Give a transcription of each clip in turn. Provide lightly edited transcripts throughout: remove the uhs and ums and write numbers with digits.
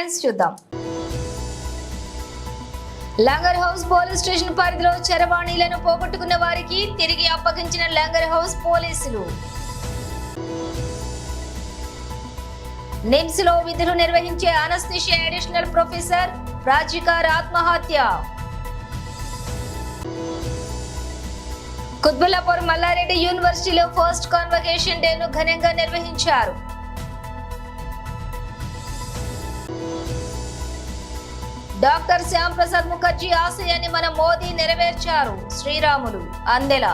Headlines చూద్దాం. Langar house police station పరిధిలో చరవాణీలను పోగొట్టుకున్న వారికి తిరిగి అప్పగించిన లంగర్ హౌస్ పోలీసులు. నిమ్స్ లో విధులు నిర్వహించే అనస్థీషియా అడిషనల్ ప్రొఫెసర్ రాజికార్ ఆత్మహత్య. కుత్బుల్లాపూర్ మల్లారెడ్డి యూనివర్సిటీలో ఫస్ట్ కాన్వకేషన్ డేను ఘనంగా నిర్వహించారు. డాక్టర్ శ్యామ్ ప్రసాద్ ముఖర్జీ ఆశయాన్ని మన మోదీ నెరవేర్చారు. శ్రీరాములు అందెల.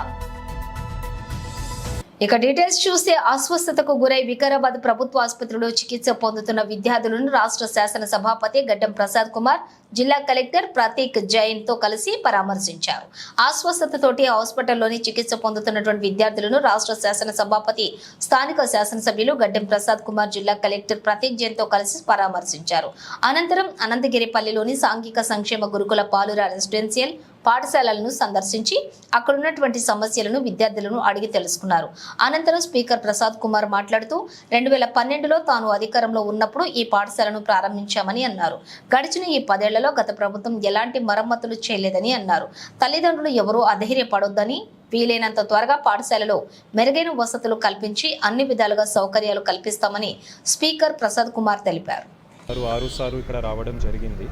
ఇక డీటెయిల్స్ చూస్తే అస్వస్థతకు గురై వికారాబాద్ ప్రభుత్వ ఆసుపత్రిలో చికిత్స పొందుతున్న విద్యార్థులను రాష్ట్ర శాసన సభాపతి గడ్డం ప్రసాద్ కుమార్, జిల్లా కలెక్టర్ ప్రతీక్ జైన్ తో కలిసి పరామర్శించారు. అస్వస్థతతోటి హాస్పిటల్లోని చికిత్స పొందుతున్నటువంటి విద్యార్థులను రాష్ట్ర శాసన సభాపతి, స్థానిక శాసనసభ్యులు గడ్డం ప్రసాద్ కుమార్, జిల్లా కలెక్టర్ ప్రతీక్ జైన్ తో కలిసి పరామర్శించారు. అనంతరం అనంతగిరిపల్లిలోని సాంఘిక సంక్షేమ గురుకుల పాలుర రెసిడెన్షియల్ పాఠశాలలను సందర్శించి అక్కడ ఉన్నటువంటి సమస్యలను విద్యార్థులను అడిగి తెలుసుకున్నారు. అనంతరం స్పీకర్ ప్రసాద్ కుమార్ మాట్లాడుతూ 2012లో తాను అధికారంలో ఉన్నప్పుడు ఈ పాఠశాలను ప్రారంభించామని అన్నారు. గడిచిన ఈ 10 ఏళ్లలో గత ప్రభుత్వం ఎలాంటి మరమ్మతులు చేయలేదని అన్నారు. తల్లిదండ్రులు ఎవరూ అధైర్యపడొద్దని, వీలైనంత త్వరగా పాఠశాలలో మెరుగైన వసతులు కల్పించి అన్ని విధాలుగా సౌకర్యాలు కల్పిస్తామని స్పీకర్ ప్రసాద్ కుమార్ తెలిపారు. 6 ఇక్కడ రావడం జరిగింది.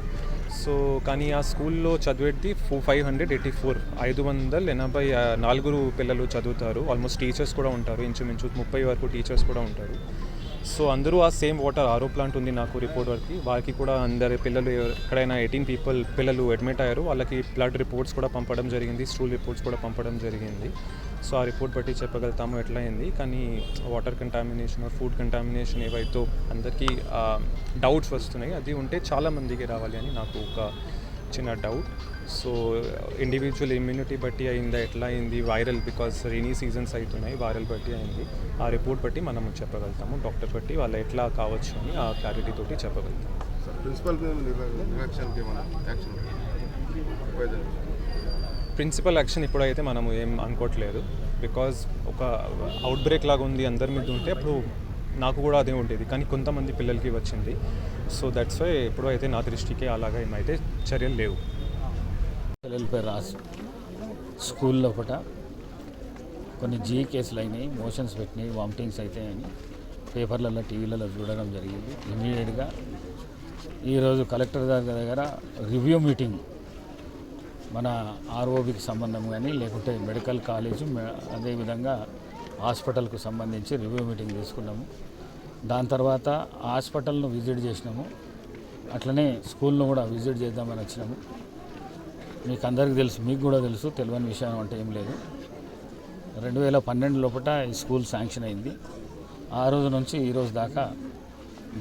సో కానీ ఆ స్కూల్లో చదివేది 584 పిల్లలు చదువుతారు. ఆల్మోస్ట్ టీచర్స్ కూడా ఉంటారు, ఇంచుమించు 30 వరకు టీచర్స్ కూడా ఉంటారు. సో అందరూ ఆ సేమ్ వాటర్ ఆరో ప్లాంట్ ఉంది నాకు రిపోర్ట్ వరకు. వాళ్ళకి కూడా అందరి పిల్లలు ఎక్కడైనా 18 పిల్లలు అడ్మిట్ అయ్యారు. వాళ్ళకి బ్లడ్ రిపోర్ట్స్ కూడా పంపడం జరిగింది, స్టూల్ రిపోర్ట్స్ కూడా పంపడం జరిగింది. సో ఆ రిపోర్ట్ బట్టి చెప్పగలుగుతాము ఎట్లా అయింది. కానీ వాటర్ కంటామినేషన్, ఫుడ్ కంటామినేషన్ ఏవైతే అందరికీ డౌట్స్ వస్తున్నాయి, అది ఉంటే చాలామందికి రావాలి అని నాకు ఒక చిన్న డౌట్. సో ఇండివిజువల్ ఇమ్యూనిటీ బట్టి అయిందా, ఎట్లా అయింది, వైరల్ బికాస్ రెయినీ సీజన్స్ అవుతున్నాయి, వైరల్ బట్టి అయింది. ఆ రిపోర్ట్ బట్టి మనం చెప్పగలుగుతాము, డాక్టర్ బట్టి వాళ్ళు ఎట్లా కావచ్చు అని ఆ క్లారిటీ తోటి చెప్పగలుగుతాము. ప్రిన్సిపల్ యాక్షన్ ఇప్పుడైతే మనము ఏం అనుకోవట్లేదు. బికాజ్ ఒక అవుట్ బ్రేక్ లాగా ఉంది అందరి మీద ఉంటే అప్పుడు నాకు కూడా అదే ఉండేది, కానీ కొంతమంది పిల్లలకి వచ్చింది. సో దట్స్ వై ఎప్పుడు అయితే నా దృష్టికి అలాగా ఏమైతే చర్యలు లేవు. పిల్లలపై రాసి స్కూల్లో ఒకట కొన్ని కేసులు అయినాయి, మోషన్స్ పెట్టినాయి, వామిటింగ్స్ అవుతాయని పేపర్లలో, టీవీలలో చూడడం జరిగింది. ఇమ్మీడియట్గా ఈరోజు కలెక్టర్ గారి దగ్గర రివ్యూ మీటింగ్, మన ఆర్ఓబికి సంబంధం కానీ లేకుంటే మెడికల్ కాలేజు, అదేవిధంగా హాస్పిటల్కు సంబంధించి రివ్యూ మీటింగ్ తీసుకున్నాము. దాని తర్వాత హాస్పిటల్ను విజిట్ చేసినాము, అట్లనే స్కూల్ను కూడా విజిట్ చేద్దామని వచ్చినాము. మీకు అందరికీ తెలుసు, మీకు కూడా తెలుసు, తెలియని విషయం అంటే ఏం లేదు. 2012 లోపల ఈ స్కూల్ శాంక్షన్ అయింది. ఆ రోజు నుంచి ఈ రోజు దాకా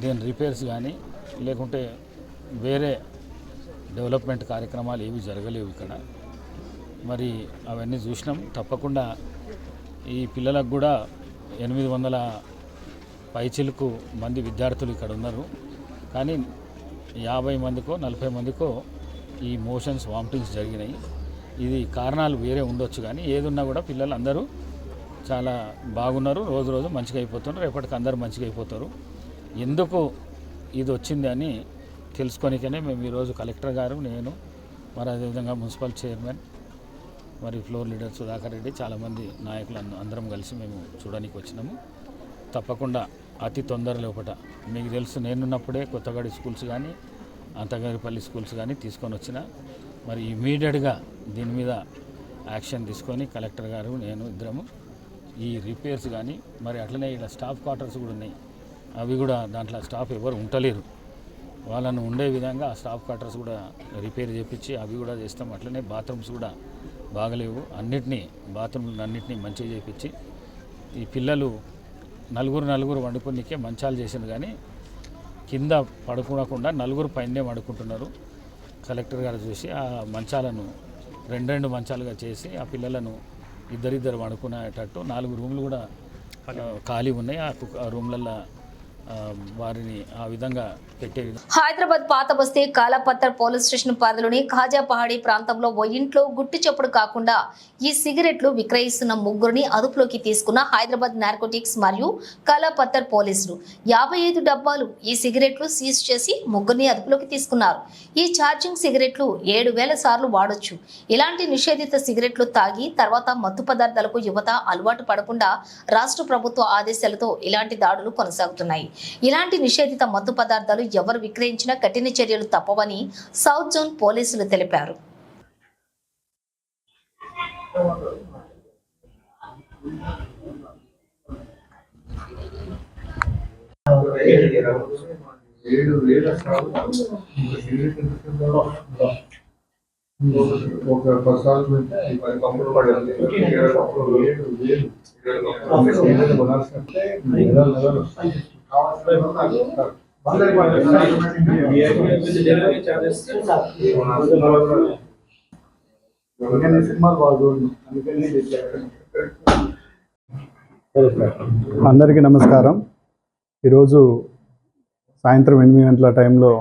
దీని రిపేర్స్ కానీ లేకుంటే వేరే డెవలప్మెంట్ కార్యక్రమాలు ఏవి జరగలేవు ఇక్కడ. మరి అవన్నీ చూసినాం. తప్పకుండా ఈ పిల్లలకు కూడా 800 పైచిలకు మంది విద్యార్థులు ఇక్కడ ఉన్నారు. కానీ 50 మందికో 40 మందికో ఈ మోషన్స్, వామిటింగ్స్ జరిగినాయి. ఇది కారణాలు వేరే ఉండొచ్చు, కానీ ఏదున్నా కూడా పిల్లలు అందరూ చాలా బాగున్నారు, రోజు రోజు మంచిగా అయిపోతున్నారు. రేపటికి అందరూ మంచిగా అయిపోతారు. ఎందుకు ఇది వచ్చింది అని తెలుసుకొనికనే మేము ఈరోజు కలెక్టర్ గారు, నేను, మరి అదేవిధంగా మున్సిపల్ చైర్మన్, మరి ఫ్లోర్ లీడర్ సుధాకర్ రెడ్డి, చాలామంది నాయకులు అందరం కలిసి మేము చూడడానికి వచ్చినాము. తప్పకుండా అతి తొందర లోపల, మీకు తెలుసు నేనున్నప్పుడే కొత్తగడి స్కూల్స్ కానీ అంతగారిపల్లి స్కూల్స్ కానీ తీసుకొని వచ్చిన. మరి ఇమీడియట్గా దీని మీద యాక్షన్ తీసుకొని కలెక్టర్ గారు, నేను ఇద్దరము ఈ రిపేర్స్ కానీ, మరి అట్లనే ఇక్కడ స్టాఫ్ క్వార్టర్స్ కూడా ఉన్నాయి, అవి కూడా దాంట్లో స్టాఫ్ ఎవరు ఉండలేరు, వాళ్ళను ఉండే విధంగా ఆ స్టాఫ్ క్వార్టర్స్ కూడా రిపేర్ చేయించి అవి కూడా చేస్తాం. అట్లనే బాత్రూమ్స్ కూడా బాగలేవు, బాత్రూమ్లు అన్నింటినీ మంచిగా చేయించి ఈ పిల్లలు నలుగురు వండుకునికే మంచాలు చేసింది, కానీ కింద పడుకోకుండా 4 పైనే పడుకుంటున్నారు. కలెక్టర్ గారు చూసి ఆ మంచాలను 2 మంచాలుగా చేసి ఆ పిల్లలను ఇద్దరు పడుకునేటట్టు 4 రూమ్లు కూడా ఖాళీ ఉన్నాయి. ఆ రూమ్లలో వారిని ఆ విధంగా పెట్టే హైదరాబాద్ పాత బస్తీ కాలాపత్తర్ పోలీస్ స్టేషన్ పరిధిలోని ఖాజాపహాడి ప్రాంతంలో ఓ ఇంట్లో గుట్టు చప్పుడు కాకుండా ఈ సిగరెట్లు విక్రయిస్తున్న ముగ్గురిని అదుపులోకి తీసుకున్న హైదరాబాద్ నార్కోటిక్స్ మరియు కాలాపత్తర్ పోలీసులు 55 డబ్బాలు ఈ సిగరెట్లు సీజ్ చేసి ముగ్గురిని అదుపులోకి తీసుకున్నారు. ఈ ఛార్జింగ్ సిగరెట్లు 7,000 సార్లు వాడొచ్చు. ఇలాంటి నిషేధిత సిగరెట్లు తాగి తర్వాత మత్తు పదార్థాలకు యువత అలవాటు పడకుండా రాష్ట్ర ప్రభుత్వ ఆదేశాలతో ఇలాంటి దాడులు కొనసాగుతున్నాయి. ఇలాంటి నిషేధిత మత్తు పదార్థాలు ఎవరు విక్రయించినా కఠిన చర్యలు తప్పవని సౌత్ జోన్ పోలీసులు తెలిపారు. అందరికీ నమస్కారం. ఈరోజు సాయంత్రం 8 గంటల టైంలో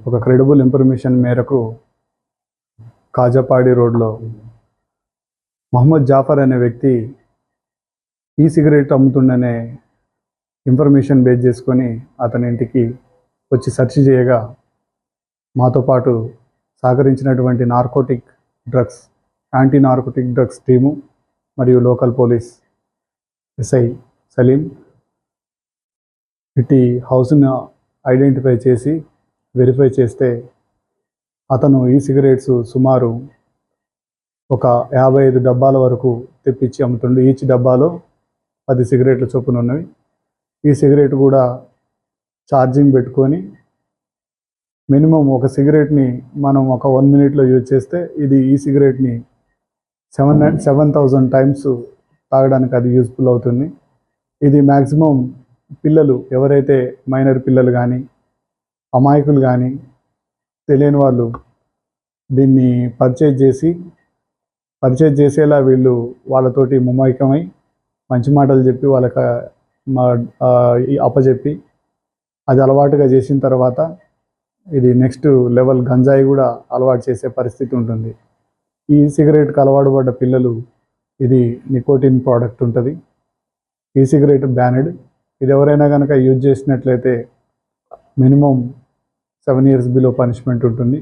ఒక క్రెడిబుల్ ఇన్ఫర్మేషన్ మేరకు కాజాపాడి రోడ్లో మహమ్మద్ జాఫర్ అనే వ్యక్తి ఈ సిగరెట్ అమ్ముతుండనే ఇన్ఫర్మేషన్ బేస్ చేసుకొని అతని ఇంటికి వచ్చి సెర్చ్ చేయగా మాతో పాటు సహకరించినటువంటి యాంటీ నార్కోటిక్ డ్రగ్స్ టీము మరియు లోకల్ పోలీస్ ఎస్ఐ సలీం ఇటు హౌస్ను ఐడెంటిఫై చేసి వెరిఫై చేస్తే అతను ఈ సిగరెట్స్ సుమారు ఒక 55 డబ్బాల వరకు తెప్పించి అమ్ముతుండు. ఈచ్ డబ్బాలో 10 సిగరెట్ల చొప్పున ఉన్నవి. ఈ సిగరెట్ కూడా ఛార్జింగ్ పెట్టుకొని మినిమం ఒక సిగరెట్ని మనం ఒక 1 మినిట్లో యూజ్ చేస్తే ఈ సిగరెట్ని 7,000 టైమ్స్ తాగడానికి అది యూజ్ఫుల్ అవుతుంది. ఇది మ్యాక్సిమం పిల్లలు ఎవరైతే మైనర్ పిల్లలు కానీ అమాయకులు కానీ తెలియని వాళ్ళు దీన్ని పర్చేజ్ చేసేలా వీళ్ళు వాళ్ళతోటి ముమైకమై మంచి మాటలు చెప్పి వాళ్ళకి అప్పచెప్పి అది అలవాటుగా చేసిన తర్వాత ఇది నెక్స్ట్ లెవెల్ గంజాయి కూడా అలవాటు చేసే పరిస్థితి ఉంటుంది. ఈ సిగరెట్కి అలవాటు పడ్డ పిల్లలు ఇది నికోటిన్ ప్రోడక్ట్ ఉంటుంది. ఈ సిగరెట్ బ్యానెడ్. ఇది ఎవరైనా కనుక యూజ్ చేసినట్లయితే మినిమం 7 years బిలో పనిష్మెంట్ ఉంటుంది.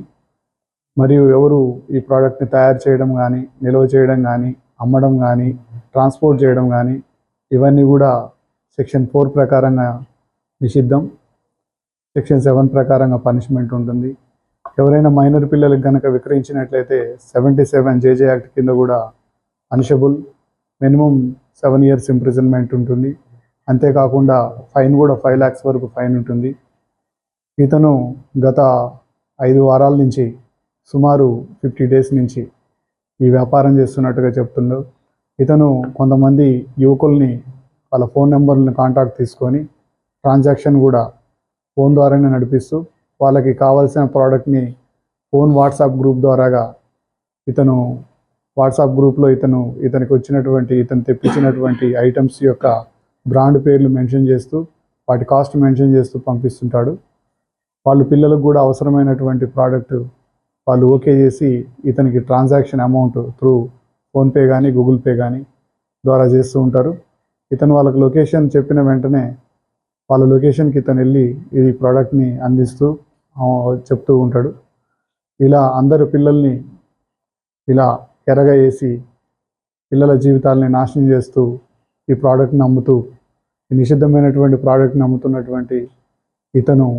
మరియు ఎవరు ఈ ప్రోడక్ట్ని తయారు చేయడం కానీ నిల్వ చేయడం కానీ అమ్మడం కానీ ట్రాన్స్పోర్ట్ చేయడం కానీ ఇవన్నీ కూడా సెక్షన్ 4 ప్రకారంగా నిషిద్ధం. సెక్షన్ 7 ప్రకారంగా పనిష్మెంట్ ఉంటుంది. ఎవరైనా మైనర్ పిల్లలకు కనుక విక్రయించినట్లయితే 77 JJ యాక్ట్ కింద కూడా పనిషబుల్. మినిమం 7 years ఇంప్రిజన్మెంట్ ఉంటుంది. అంతేకాకుండా ఫైన్ కూడా 5 lakhs వరకు ఫైన్ ఉంటుంది. ఇతను గత 5 వారాల నుంచి సుమారు 50 days నుంచి ఈ వ్యాపారం చేస్తున్నట్టుగా చెప్తుండ్రు. ఇతను కొంతమంది యువకుల్ని వాళ్ళ ఫోన్ నెంబర్లను కాంటాక్ట్ తీసుకొని ట్రాన్సాక్షన్ కూడా ఫోన్ ద్వారానే నడిపిస్తూ వాళ్ళకి కావాల్సిన ప్రోడక్ట్ని వాట్సాప్ గ్రూప్ ద్వారాగా ఇతను వాట్సాప్ గ్రూప్లో ఇతనికి వచ్చినటువంటి ఇతను తెప్పించినటువంటి ఐటమ్స్ యొక్క బ్రాండ్ పేర్లు మెన్షన్ చేస్తూ వాటి కాస్ట్ మెన్షన్ చేస్తూ పంపిస్తుంటాడు. వాళ్ళు పిల్లలకు కూడా అవసరమైనటువంటి ప్రోడక్ట్ వాళ్ళు ఓకే చేసి ఇతనికి ట్రాన్సాక్షన్ అమౌంట్ త్రూ ఫోన్పే కానీ గూగుల్ పే కానీ ద్వారా చేస్తూ ఉంటారు. ఇతను వాళ్ళకి లొకేషన్ చెప్పిన వెంటనే వాళ్ళ లొకేషన్కి ఇతను వెళ్ళి ఇది ప్రోడక్ట్ని అందిస్తూ చెప్తూ ఉంటాడు. ఇలా అందరు పిల్లల్ని ఇలా ఎరగా వేసి పిల్లల జీవితాలని నాశనం చేస్తూ ఈ ప్రోడక్ట్ని అమ్ముతూ ఈ నిషిద్ధమైనటువంటి ప్రోడక్ట్ని అమ్ముతున్నటువంటి ఇతను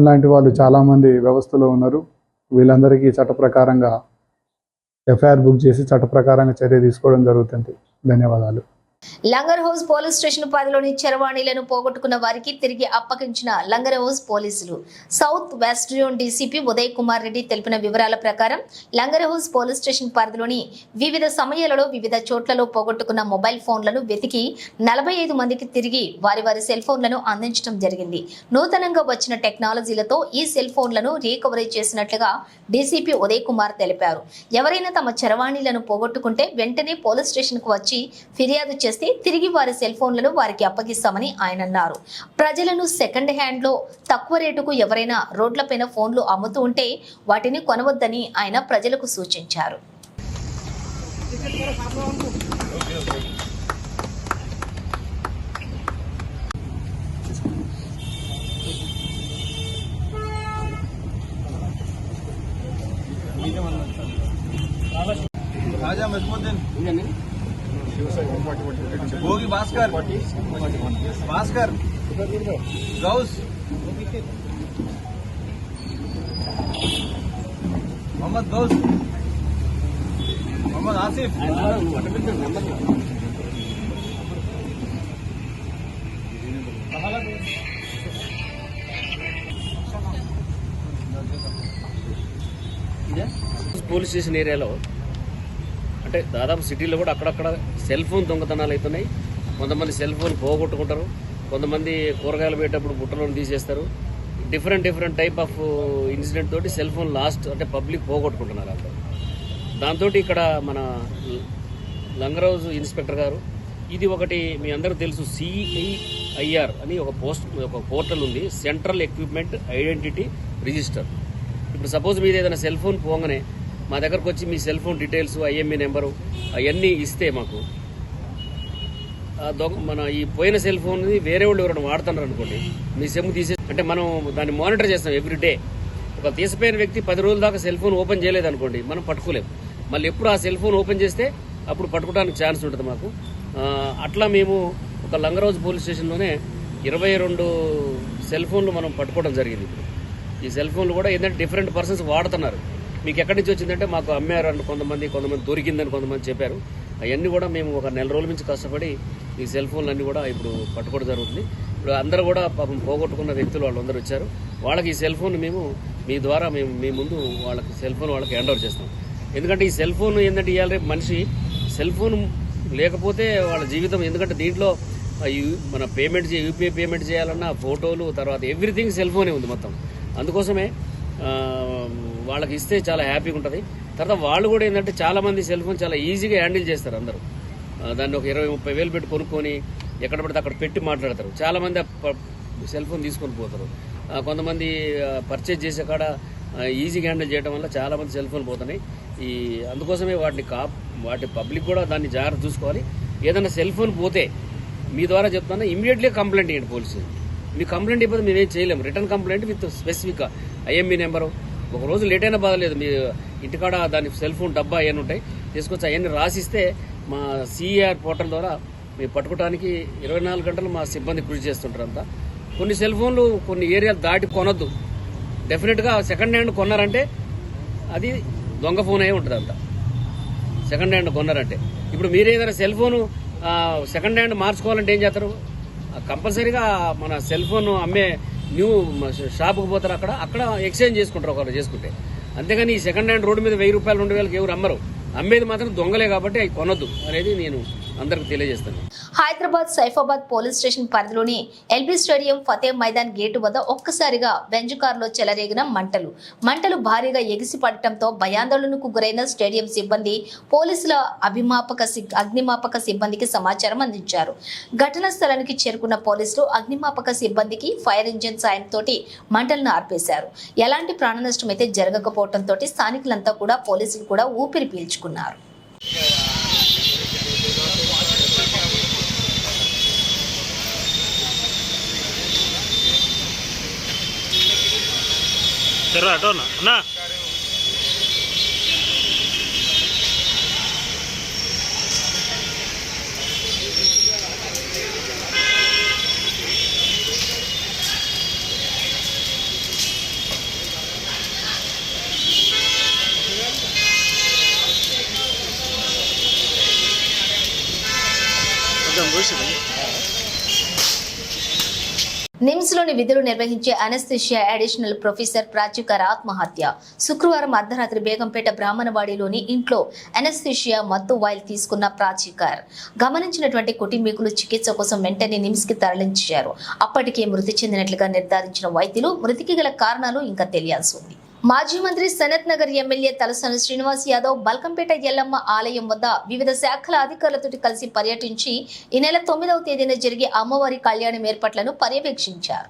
లాంటి వాళ్ళు చాలామంది వ్యవస్థలో ఉన్నారు. వీళ్ళందరికీ చట్ట ప్రకారంగా ఎఫ్ఐఆర్ బుక్ చేసి చట్ట ప్రకారంగా చర్య తీసుకోవడం జరుగుతుంది. ధన్యవాదాలు. లంగర్ హౌస్ పోలీస్ స్టేషన్ పరిధిలోని చరవాణీలను పోగొట్టుకున్న వారికి తిరిగి అప్పగించిన లంగర్ హౌస్ పోలీసులు. South west zone DCP Uday Kumar Reddy తెలిపిన వివరాల ప్రకారం లంగర్ హౌస్ పోలీస్ స్టేషన్ పరిధిలోని వివిధ సమయాలలో వివిధ చోట్లలో పోగొట్టుకున్న మొబైల్ ఫోన్లను వెతికి 45 మందికి తిరిగి వారి సెల్ ఫోన్లను అందించడం జరిగింది. నూతనంగా వచ్చిన టెక్నాలజీలతో ఈ సెల్ ఫోన్లను రీకవరీ చేసినట్లుగా డీసీపీ ఉదయ్ కుమార్ తెలిపారు. ఎవరైనా తమ చరవాణీలను పోగొట్టుకుంటే వెంటనే పోలీస్ స్టేషన్ కు వచ్చి ఫిర్యాదు చేస్తే తిరిగి వారి సెల్ ఫోన్లను వారికి అప్పగిస్తామని ఆయన అన్నారు. ప్రజలను సెకండ్ హ్యాండ్ లో తక్కువ రేటుకు ఎవరైనా రోడ్లపైన ఫోన్లు అమ్ముతూ ఉంటే వాటిని కొనవద్దని ఆయన ప్రజలకు సూచించారు. राजा मजमुद्दीन भोगी भास्कर गौस मोहम्मद गौस मोहम्मद आसिफ పోలీస్ స్టేషన్ ఏరియాలో అంటే దాదాపు సిటీలో కూడా అక్కడక్కడ సెల్ ఫోన్ దొంగతనాలు అవుతున్నాయి. కొంతమంది సెల్ ఫోన్ పోగొట్టుకుంటారు, కొంతమంది కూరగాయలు పెట్టేటప్పుడు బుట్టలను తీసేస్తారు. డిఫరెంట్ టైప్ ఆఫ్ ఇన్సిడెంట్ తోటి సెల్ ఫోన్ లాస్ట్ అంటే పబ్లిక్ పోగొట్టుకుంటున్నారు అందరూ. దాంతో ఇక్కడ మన లంగరౌజ్ ఇన్స్పెక్టర్ గారు ఇది ఒకటి మీ అందరూ తెలుసు CIR అని ఒక పోర్టల్ ఉంది, సెంట్రల్ ఎక్విప్మెంట్ ఐడెంటిటీ రిజిస్టర్. ఇప్పుడు సపోజ్ మీద ఏదైనా సెల్ ఫోన్ పోగానే మా దగ్గరకు వచ్చి మీ cell phone details IMEI number అవన్నీ ఇస్తే మాకు మన ఈ పోయిన సెల్ ఫోన్ వేరే వాళ్ళు ఎవరైనా వాడుతున్నారు అనుకోండి, మీ సెమ్ అంటే మనం దాన్ని మానిటర్ చేస్తాం ఎవ్రీ డే. ఒక తీసిపోయిన వ్యక్తి 10 రోజుల దాకా సెల్ ఫోన్ ఓపెన్ చేయలేదు అనుకోండి, మనం పట్టుకోలేము. మళ్ళీ ఎప్పుడు ఆ సెల్ ఫోన్ ఓపెన్ చేస్తే అప్పుడు పట్టుకోవడానికి ఛాన్స్ ఉంటుంది మాకు. అట్లా మేము ఒక లంగరౌజ్ పోలీస్ స్టేషన్లోనే 22 సెల్ ఫోన్లు మనం పట్టుకోవడం జరిగింది. ఇప్పుడు ఈ సెల్ ఫోన్లు కూడా ఏంటంటే డిఫరెంట్ పర్సన్స్ వాడుతున్నారు. మీకు ఎక్కడి నుంచి వచ్చిందంటే మాకు అమ్మారు అని కొంతమంది దొరికిందని కొంతమంది చెప్పారు. అవన్నీ కూడా మేము ఒక 4 రోజుల నుంచి కష్టపడి ఈ సెల్ ఫోన్లు అన్నీ కూడా ఇప్పుడు పట్టుకోవడం జరుగుతుంది. ఇప్పుడు అందరూ కూడా పాపం పోగొట్టుకున్న వ్యక్తులు వాళ్ళందరూ వచ్చారు. వాళ్ళకి ఈ సెల్ ఫోన్ మేము మీ ద్వారా మీ ముందు వాళ్ళకి సెల్ ఫోన్ వాళ్ళకి హ్యాండ్ ఓవర్ చేస్తాం. ఎందుకంటే ఈ సెల్ ఫోన్ ఏంటంటే ఇవాళ రేపు మనిషి సెల్ ఫోన్ లేకపోతే వాళ్ళ జీవితం, ఎందుకంటే దీంట్లో మన UPI పేమెంట్ చేయాలన్నా ఫోటోలు, తర్వాత ఎవ్రీథింగ్ సెల్ ఫోనే ఉంది మొత్తం. అందుకోసమే వాళ్ళకి ఇస్తే చాలా హ్యాపీగా ఉంటుంది. తర్వాత వాళ్ళు కూడా ఏంటంటే చాలా మంది సెల్ ఫోన్ చాలా ఈజీగా హ్యాండిల్ చేస్తారు. అందరూ దాన్ని ఒక 20-30 వేలు పెట్టి కొనుక్కొని ఎక్కడ పడితే అక్కడ పెట్టి మాట్లాడతారు. చాలా మంది సెల్ ఫోన్ తీసుకొని పోతారు. కొంతమంది పర్చేజ్ చేసే కాడ ఈజీగా హ్యాండిల్ చేయడం వల్ల చాలా మంది సెల్ ఫోన్ పోతున్నాయి. అందుకోసమే వాటి పబ్లిక్ కూడా దాన్ని జాగ్రత్త చూసుకోవాలి. ఏదైనా సెల్ ఫోన్ పోతే మీ ద్వారా చెప్తాను, ఇమీడియట్లీ కంప్లైంట్ ఇవ్వండి పోలీసు. మీ కంప్లైంట్ ఇవ్వదు మేమేం చేయలేము. Return complaint with specific IMEI number. ఒక రోజు లేట్ అయినా బాధలేదు, మీ ఇంటికాడ దాని సెల్ ఫోన్ డబ్బా అవన్నీ ఉంటాయి, తీసుకొచ్చి అవన్నీ రాసిస్తే మా CIR పోర్టల్ ద్వారా మీరు పట్టుకోవడానికి 24 గంటలు మా సిబ్బంది కృషి చేస్తుంటారు అంతా. కొన్ని సెల్ ఫోన్లు కొన్ని ఏరియాలు దాటి కొనొద్దు. డెఫినెట్గా సెకండ్ హ్యాండ్ కొన్నారంటే అది దొంగ ఫోన్ అయి ఉంటుంది అంతా. సెకండ్ హ్యాండ్ కొన్నారంటే ఇప్పుడు మీరు ఏదైనా సెల్ ఫోను సెకండ్ హ్యాండ్ మార్చుకోవాలంటే ఏం చేస్తారు? కంపల్సరీగా మన సెల్ ఫోన్ అమ్మే న్యూ షాప్కి పోతారు, అక్కడ ఎక్స్చేంజ్ చేసుకుంటారు ఒకరు చేసుకుంటే. అంతేగాని ఈ సెకండ్ హ్యాండ్ రోడ్డు మీద 1000 రూపాయలు 2000 ఎవరు అమ్మరు. అమ్మేది మాత్రం దొంగలే కాబట్టి అవి కొనొద్దు అనేది నేను అందరికి తెలియజేస్తాను. హైదరాబాద్ సైఫాబాద్ పోలీస్ స్టేషన్ పరిధిలోని LB stadium Fateh Maidan gate వద్ద ఒక్కసారిగా బెంజ్ కారులో చెలరేగిన మంటలు భారీగా ఎగిసిపడటంతో భయాందోళనకు గురైన స్టేడియం సిబ్బంది పోలీసుల అగ్నిమాపక సిబ్బందికి సమాచారం అందించారు. ఘటనా స్థలానికి చేరుకున్న పోలీసులు అగ్నిమాపక సిబ్బందికి ఫైర్ ఇంజిన్ సాయంతో మంటలను ఆర్పేశారు. ఎలాంటి ప్రాణ నష్టం అయితే జరగకపోవడంతో స్థానికులంతా కూడా పోలీసులు కూడా ఊపిరి పీల్చుకున్నారు. అన్నా నిమ్స్ లోని విధులు నిర్వహించే అనస్థీషియా అడిషనల్ ప్రొఫెసర్ ప్రాచుకర్ ఆత్మహత్య. శుక్రవారం అర్ధరాత్రి బేగంపేట బ్రాహ్మణవాడిలోని ఇంట్లో అనస్థీషియా మత్తు వాయిల్ తీసుకున్న ప్రాచుకర్ గమనించినటువంటి కుటుంబీకులు చికిత్స కోసం వెంటనే నిమ్స్ కి తరలించారు. అప్పటికే మృతి చెందినట్లుగా నిర్ధారించిన వైద్యులు మృతికి గల కారణాలు ఇంకా తెలియాల్సి ఉంది. మాజీ మంత్రి సనత్ నగర్ ఎమ్మెల్యే తలసాని శ్రీనివాస్ యాదవ్ బల్కంపేట ఎల్లమ్మ ఆలయం వద్ద వివిధ శాఖల అధికారులతో కలిసి పర్యటించి ఈ నెల 9వ తేదీన జరిగే అమ్మవారి కళ్యాణం ఏర్పాట్లను పర్యవేక్షించారు.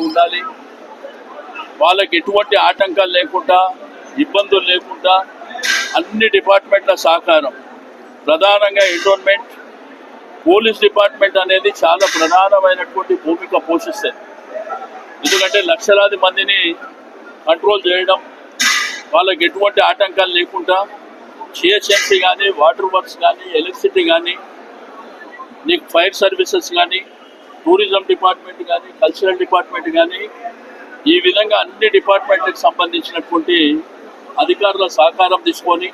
ఉండాలి. వాళ్ళకి ఎటువంటి ఆటంకాలు లేకుండా, ఇబ్బందులు లేకుండా అన్ని డిపార్ట్మెంట్ల సహకారం, ప్రధానంగా ఎండోన్మెంట్, పోలీస్ డిపార్ట్మెంట్ అనేది చాలా ప్రధానమైనటువంటి భూమిక పోషిస్తుంది. ఎందుకంటే లక్షలాది మందిని కంట్రోల్ చేయడం, వాళ్ళకి ఎటువంటి ఆటంకాలు లేకుండా జిహెచ్ఎంసీ కానీ, వాటర్ వర్క్స్ కానీ, ఎలక్ట్రిసిటీ కానీ, నీకు ఫైర్ సర్వీసెస్ కానీ, టూరిజం డిపార్ట్మెంట్ కానీ, కల్చరల్ డిపార్ట్మెంట్ కానీ, ఈ విధంగా అన్ని డిపార్ట్మెంట్లకు సంబంధించినటువంటి అధికారుల సహకారం తీసుకొని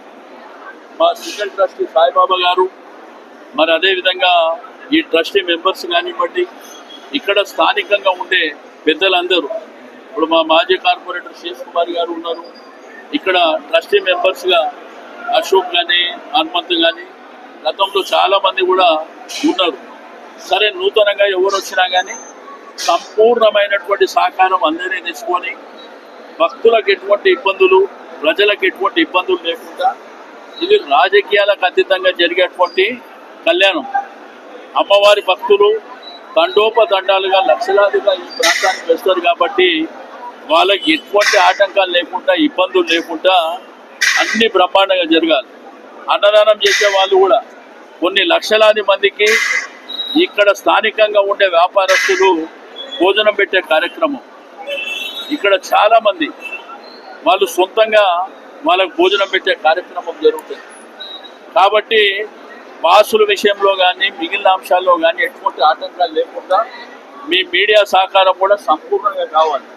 మా సింగిల్ ట్రస్టీ సాయిబాబా గారు, మరి అదేవిధంగా ఈ ట్రస్టీ మెంబర్స్ కానివ్వండి, ఇక్కడ స్థానికంగా ఉండే పెద్దలందరూ, ఇప్పుడు మా మాజీ కార్పొరేటర్ శేష్ కుమార్ గారు ఉన్నారు, ఇక్కడ ట్రస్టీ మెంబర్స్గా అశోక్ కానీ, హనుమంత్ కానీ, గతంలో చాలామంది కూడా ఉన్నారు. సరే, నూతనంగా ఎవరు వచ్చినా కానీ సంపూర్ణమైనటువంటి సహకారం అందరినీ తీసుకొని భక్తులకు ఎటువంటి ఇబ్బందులు, ప్రజలకు ఎటువంటి ఇబ్బందులు లేకుండా ఇది రాజకీయాలకు అతీతంగా జరిగేటువంటి కళ్యాణం. అమ్మవారి భక్తులు తండోపతండాలుగా లక్షలాదిగా ఈ ప్రాంతానికి వస్తారు కాబట్టి వాళ్ళకి ఎటువంటి ఆటంకాలు లేకుండా, ఇబ్బందులు లేకుండా అన్ని బ్రహ్మాండంగా జరగాలి. అన్నదానం చేసే వాళ్ళు కూడా కొన్ని లక్షలాది మందికి ఇక్కడ స్థానికంగా ఉండే వ్యాపారస్తులు భోజనం పెట్టే కార్యక్రమం, ఇక్కడ చాలామంది వాళ్ళు సొంతంగా వాళ్ళకు భోజనం పెట్టే కార్యక్రమం జరుగుతుంది. కాబట్టి పాసుల విషయంలో కానీ, మిగిలిన అంశాల్లో కానీ ఎటువంటి ఆటంకాలు లేకుండా మీ మీడియా సహకారం కూడా సంపూర్ణంగా కావాలి.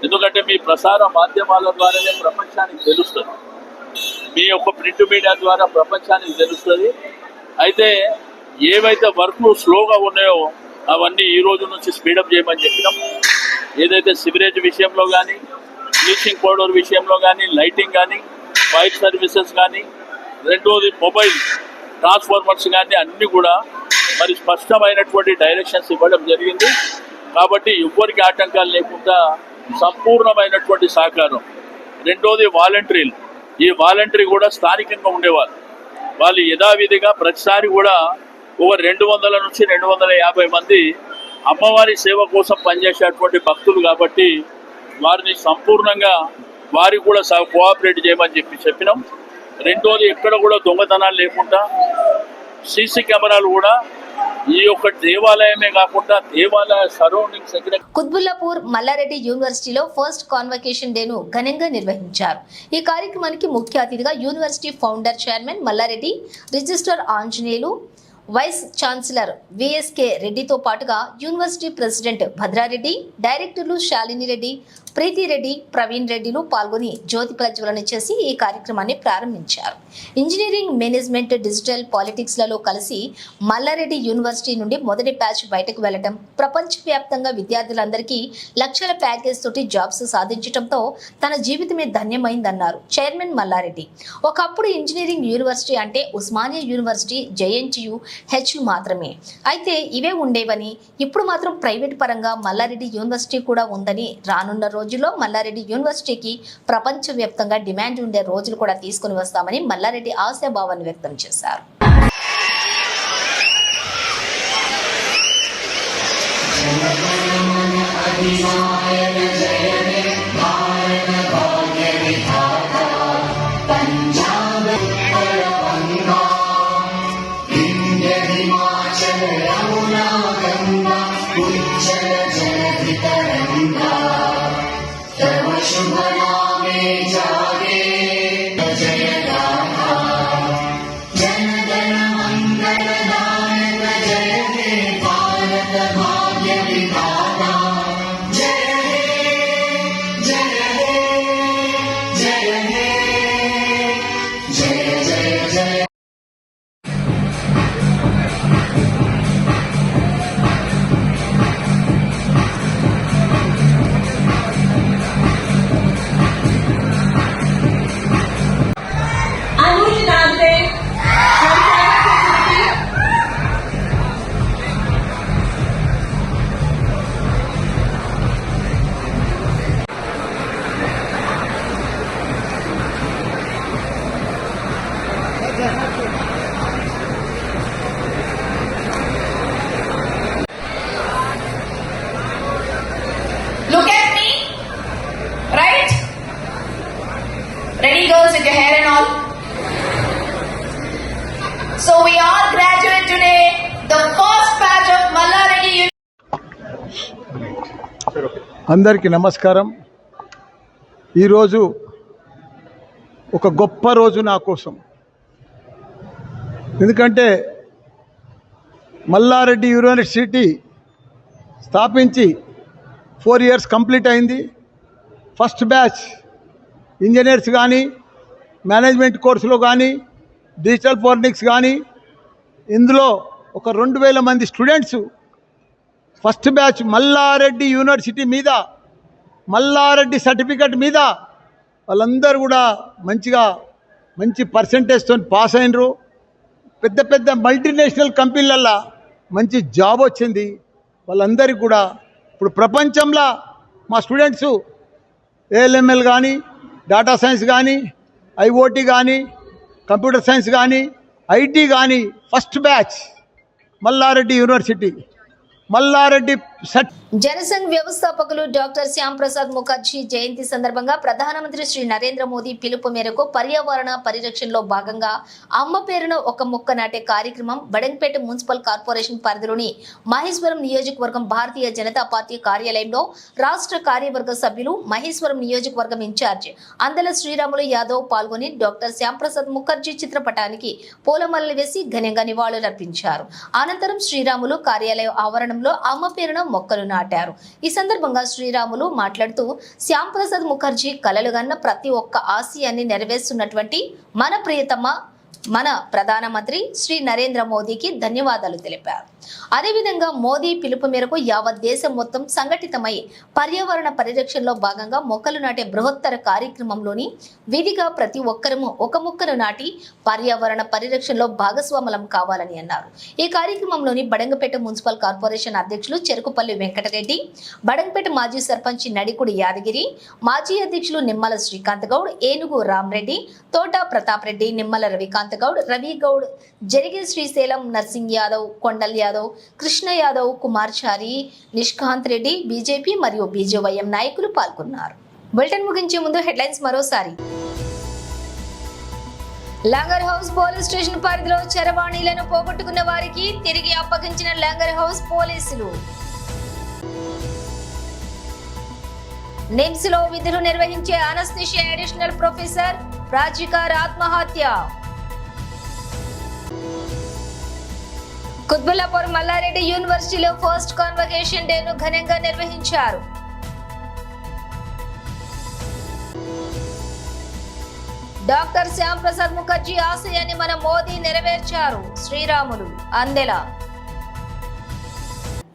ఎందుకంటే మీ ప్రసార మాధ్యమాల ద్వారానే ప్రపంచానికి తెలుస్తుంది, మీ యొక్క ప్రింట్ మీడియా ద్వారా ప్రపంచానికి తెలుస్తుంది. అయితే ఏవైతే వర్క్లు స్లోగా ఉన్నాయో అవన్నీ ఈ రోజు నుంచి స్పీడప్ చేయమని చెప్పినాం. ఏదైతే సివరేజ్ విషయంలో కానీ, బ్లీచింగ్ పౌడర్ విషయంలో కానీ, లైటింగ్ కానీ, ఫైర్ సర్వీసెస్ కానీ, రెండోది మొబైల్ ట్రాన్స్ఫార్మర్స్ కానీ అన్నీ కూడా మరి స్పష్టమైనటువంటి డైరెక్షన్స్ ఇవ్వడం జరిగింది. కాబట్టి ఎవ్వరికి ఆటంకాలు లేకుండా సంపూర్ణమైనటువంటి సహకారం. రెండోది వాలంటీర్లు, ఈ వాలంటీర్ కూడా స్థానికంగా ఉండేవాళ్ళు, వాళ్ళు యథావిధిగా ప్రతిసారి కూడా ఒక 200 నుంచి 250 మంది అమ్మవారి సేవ కోసం పనిచేసేటువంటి భక్తులు కాబట్టి వారిని సంపూర్ణంగా వారికి కూడా కోఆపరేట్ చేయమని చెప్పినాం. రెండోది ఎక్కడ కూడా దొంగతనాలు లేకుండా సీసీ కెమెరాలు కూడా ఈ యొక్క దేవాలయమే కాకుండా దేవాలయ సరౌండింగ్స్ ఎక్కడ కుత్బుల్లాపూర్ మల్లారెడ్డి యూనివర్సిటీలో ఫస్ట్ కాన్వకేషన్ డేను ఘనంగా నిర్వహించారు. ఈ కార్యక్రమానికి ముఖ్య అతిథిగా university founder chairman Malla Reddy, registrar Anjaneyulu, vice chancellor VSK రెడ్డితో పాటుగా యూనివర్సిటీ ప్రెసిడెంట్ భద్రారెడ్డి, డైరెక్టర్లు శాలిని రెడ్డి, ప్రీతి రెడ్డి, ప్రవీణ్ రెడ్డిలు పాల్గొని జ్యోతి ప్రజ్వలన చేసి ఈ కార్యక్రమాన్ని ప్రారంభించారు. ఇంజనీరింగ్, మేనేజ్మెంట్, డిజిటల్, పాలిటిక్స్లలో కలిసి మల్లారెడ్డి యూనివర్సిటీ నుండి మొదటి బ్యాచ్ బయటకు వెళ్లడం, ప్రపంచవ్యాప్తంగా విద్యార్థులందరికీ లక్షల ప్యాకేజ్ తోటి జాబ్స్ సాధించడంతో తన జీవితమే ధన్యమైందన్నారు చైర్మన్ మల్లారెడ్డి. ఒకప్పుడు ఇంజనీరింగ్ యూనివర్సిటీ అంటే ఉస్మానియా యూనివర్సిటీ, జేఎన్టీయు, హెచ్లు మాత్రమే అయితే ఇవే ఉండేవని, ఇప్పుడు మాత్రం ప్రైవేట్ పరంగా మల్లారెడ్డి యూనివర్సిటీ కూడా ఉందని, రానున్న రోజుల్లో మల్లారెడ్డి యూనివర్సిటీకి ప్రపంచవ్యాప్తంగా డిమాండ్ ఉండే రోజులు కూడా తీసుకుని వస్తామని మల్లారెడ్డి ఆశాభావాన్ని వ్యక్తం చేశారు. Look at me, right? Ready, girls, with your hair and all. So we all graduate today, the first batch of Mallareddy University. అందరికీ నమస్కారం. ఈరోజు ఒక గొప్ప రోజు నా కోసం. ఎందుకంటే మల్లారెడ్డి యూనివర్సిటీ స్థాపించి 4 years కంప్లీట్ అయింది. ఫస్ట్ బ్యాచ్ ఇంజనీర్స్ కానీ, మేనేజ్మెంట్ కోర్సులో కానీ, డిజిటల్ ఫోరెన్సిక్స్ కానీ, ఇందులో ఒక 2000 మంది students first batch Malla Reddy university మీద, మల్లారెడ్డి సర్టిఫికెట్ మీద వాళ్ళందరూ కూడా మంచి పర్సంటేజ్తో పాస్ అయినరు. పెద్ద పెద్ద మల్టీనేషనల్ కంపెనీలల్లో మంచి జాబ్ వచ్చింది. వాళ్ళందరికీ కూడా ఇప్పుడు ప్రపంచంలో మా స్టూడెంట్స్ ఏఎల్ఎంఎల్ కానీ, డేటా సైన్స్ కానీ, ఐఓటీ కానీ, కంప్యూటర్ సైన్స్ కానీ, ఐటీ కానీ first batch Malla Reddy university. Malla Reddy Jana Sangh వ్యవస్థాపకులు డాక్టర్ శ్యామ్ ప్రసాద్ ముఖర్జీ జయంతి సందర్భంగా ప్రధానమంత్రి శ్రీ నరేంద్ర మోదీ పిలుపు మేరకు పర్యావరణ పరిరక్షణలో భాగంగా అమ్మ పేరున ఒక మొక్క నాటే కార్యక్రమం బడంగ్పేట మున్సిపల్ కార్పొరేషన్ పరిధిలోని మహేశ్వరం నియోజకవర్గం భారతీయ జనతా పార్టీ కార్యాలయంలో రాష్ట్ర కార్యవర్గ సభ్యులు, మహేశ్వరం నియోజకవర్గం ఇన్ఛార్జ్ అందల శ్రీరాములు యాదవ్ పాల్గొని డాక్టర్ శ్యామ్ ప్రసాద్ ముఖర్జీ చిత్రపటానికి పూలమాలలు వేసి ఘనంగా నివాళులర్పించారు. అనంతరం శ్రీరాములు కార్యాలయ ఆవరణంలో అమ్మ పేరున మొక్కలు నాటారు. ఈ సందర్భంగా శ్రీరాములు మాట్లాడుతూ శ్యామ్ ప్రసాద్ ముఖర్జీ కలలుగన్న ప్రతి ఒక్క ఆశయాన్ని నెరవేరుస్తున్నటువంటి మన ప్రియతమ మన ప్రధానమంత్రి శ్రీ నరేంద్ర మోదీకి ధన్యవాదాలు తెలిపారు. అదేవిధంగా మోదీ పిలుపు మేరకు యావత్ దేశం మొత్తం సంఘటితమై పర్యావరణ పరిరక్షణలో భాగంగా మొక్కలు నాటే బృహత్తర కార్యక్రమంలోని విధిగా ప్రతి ఒక్కరూ ఒక మొక్కను నాటి పర్యావరణ పరిరక్షణలో భాగస్వాములం కావాలని అన్నారు. ఈ కార్యక్రమంలోని బడంగపేట మున్సిపల్ కార్పొరేషన్ అధ్యక్షులు చెరుకుపల్లి వెంకటరెడ్డి, బడంగపేట మాజీ సర్పంచ్ నడికుడి యాదగిరి, మాజీ అధ్యక్షులు నిమ్మల శ్రీకాంత్ గౌడ్, ఏనుగు రామరెడ్డి, తోట ప్రతాప్ రెడ్డి, నిమ్మల రవికాంత్ గౌడ్, రవి గౌడ్, జరిగే శ్రీశైలం, నర్సింగ్ యాదవ్, కొండల్ యాదవ్, కృష్ణ యాదవ్, కుమార్చారి, నిష్కాంత్ రెడ్డి, బీజేపీ మరియు బీజేవైఎం నాయకులు పాల్గొన్నారు. బులెటిన్ ముగించే ముందు హెడ్లైన్స్ మరోసారి. లంగర్ హౌస్ పోలీస్ స్టేషన్ పరిధిలో చరవాణీలను పోగొట్టుకున్న వారికి తిరిగి అప్పగించిన లంగర్ హౌస్ పోలీసులు. నిమ్స్ లో విధులు నిర్వహించే అనస్థీషియా అడిషనల్ ప్రొఫెసర్ రాజికార్ ఆత్మహత్య. కుత్బుల్లాపూర్ మల్లారెడ్డి యూనివర్సిటీలో ఫస్ట్ కాన్వకేషన్ డేను ఘనంగా నిర్వహించారు. డాక్టర్ శ్యామ్ ప్రసాద్ ముఖర్జీ ఆశయాన్ని మన మోదీ నెరవేర్చారు. శ్రీరాములు అందెల.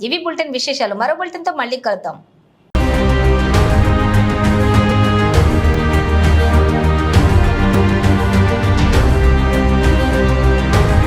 ఇవి బులెటిన్ విశేషాలు. మరో బులెటిన్ తో మళ్ళీ కలుద్దాం.